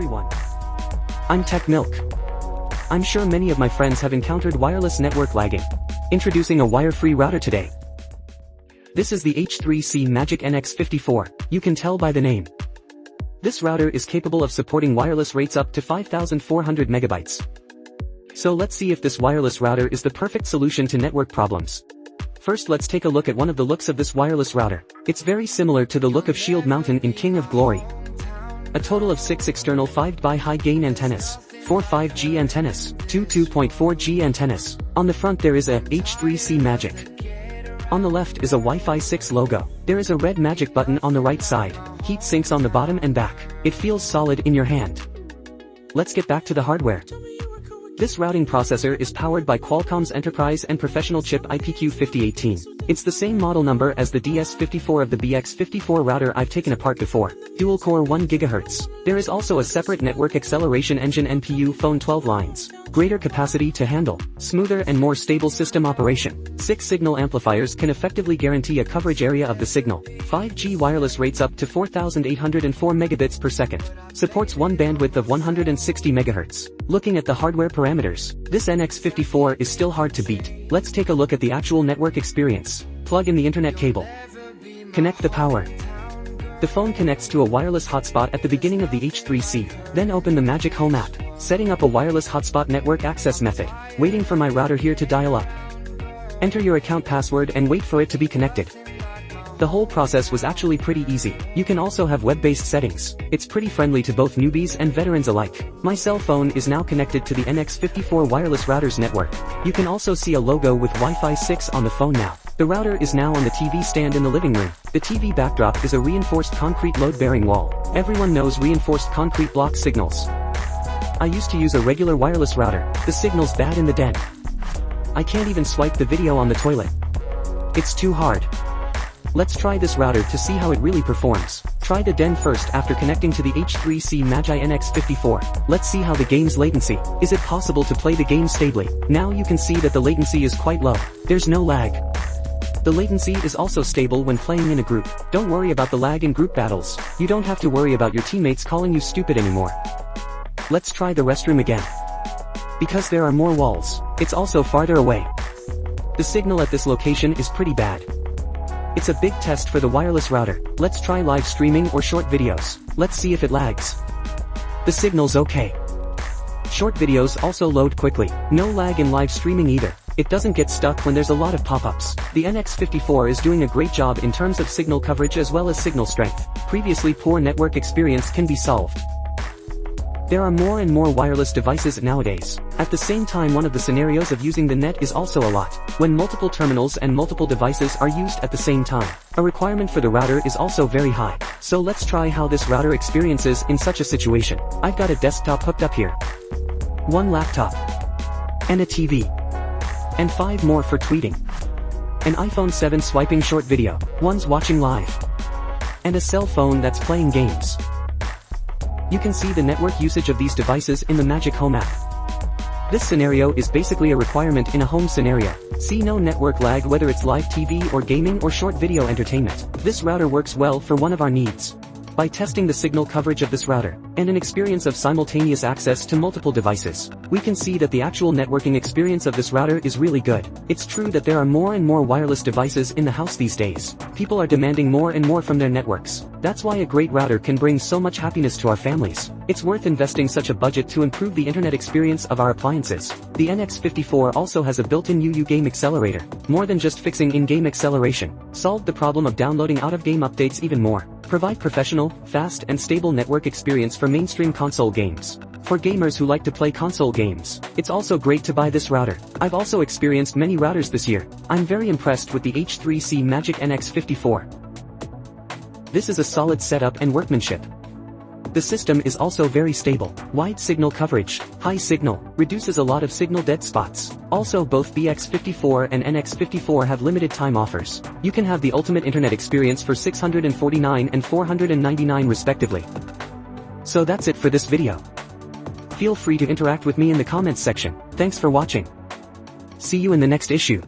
everyone. I'm Tech Milk. I'm sure many of my friends have encountered wireless network lagging. Introducing a wire-free router today. This is the H3C Magic NX54, you can tell by the name. This router is capable of supporting wireless rates up to 5,400 megabytes. So let's see if this wireless router is the perfect solution to network problems. First let's take a look at one of the looks of this wireless router. It's very similar to the look of Shield Mountain in King of Glory. A total of 6 external 5x high-gain antennas, 4 5G antennas, 2 2.4G antennas. On the front there is a H3C Magic. On the left is a Wi-Fi 6 logo. There is a red Magic button on the right side. Heat sinks on the bottom and back. It feels solid in your hand. Let's get back to the hardware. This routing processor is powered by Qualcomm's Enterprise and Professional chip IPQ5018. It's the same model number as the DS54 of the BX54 router I've taken apart before. Dual-core 1 GHz. There is also a separate network acceleration engine NPU phone 12 lines. Greater capacity to handle, smoother and more stable system operation. 6 signal amplifiers can effectively guarantee a coverage area of the signal. 5G wireless rates up to 4,804 megabits per second. Supports one bandwidth of 160 MHz. Looking at the hardware parameters, this NX54 is still hard to beat. Let's take a look at the actual network experience. Plug in the internet cable. Connect the power. The phone connects to a wireless hotspot at the beginning of the H3C, then open the Magic Home app. Setting up a wireless hotspot network access method. Waiting for my router here to dial up. Enter your account password and wait for it to be connected. The whole process was actually pretty easy. You can also have web-based settings. It's pretty friendly to both newbies and veterans alike. My cell phone is now connected to the NX54 wireless router's network. You can also see a logo with Wi-Fi 6 on the phone now. The router is now on the TV stand in the living room. The TV backdrop is a reinforced concrete load-bearing wall. Everyone knows reinforced concrete blocks signals. I used to use a regular wireless router. The signal's bad in the den. I can't even swipe the video on the toilet. It's too hard. Let's try this router to see how it really performs. Try the den first after connecting to the H3C Magic NX54. Let's see how the game's latency. Is it possible to play the game stably? Now you can see that the latency is quite low. There's no lag. The latency is also stable when playing in a group. Don't worry about the lag in group battles. You don't have to worry about your teammates calling you stupid anymore. Let's try the restroom again. Because there are more walls, it's also farther away. The signal at this location is pretty bad. It's a big test for the wireless router. Let's try live streaming or short videos. Let's see if it lags. The signal's okay. Short videos also load quickly. No lag in live streaming either. It doesn't get stuck when there's a lot of pop-ups. The NX54 is doing a great job in terms of signal coverage as well as signal strength. Previously poor network experience can be solved. There are more and more wireless devices nowadays. At the same time, one of the scenarios of using the net is also a lot. When multiple terminals and multiple devices are used at the same time. A requirement for the router is also very high. So let's try how this router experiences in such a situation. I've got a desktop hooked up here. 1 laptop. And a TV. And 5 more for tweeting. An iPhone 7 swiping short video. One's watching live. And a cell phone that's playing games. You can see the network usage of these devices in the Magic Home app. This scenario is basically a requirement in a home scenario. See no network lag whether it's live TV or gaming or short video entertainment. This router works well for one of our needs. By testing the signal coverage of this router, and an experience of simultaneous access to multiple devices, we can see that the actual networking experience of this router is really good. It's true that there are more and more wireless devices in the house these days. People are demanding more and more from their networks. That's why a great router can bring so much happiness to our families. It's worth investing such a budget to improve the internet experience of our appliances. The NX54 also has a built-in UU game accelerator. More than just fixing in-game acceleration, solved the problem of downloading out-of-game updates even more. Provide professional, fast and stable network experience for mainstream console games. For gamers who like to play console games, it's also great to buy this router. I've also experienced many routers this year. I'm very impressed with the H3C Magic NX54. This is a solid setup and workmanship. The system is also very stable. Wide signal coverage, high signal, reduces a lot of signal dead spots. Also both BX54 and NX54 have limited time offers. You can have the ultimate internet experience for $649 and $499 respectively. So that's it for this video. Feel free to interact with me in the comments section. Thanks for watching. See you in the next issue.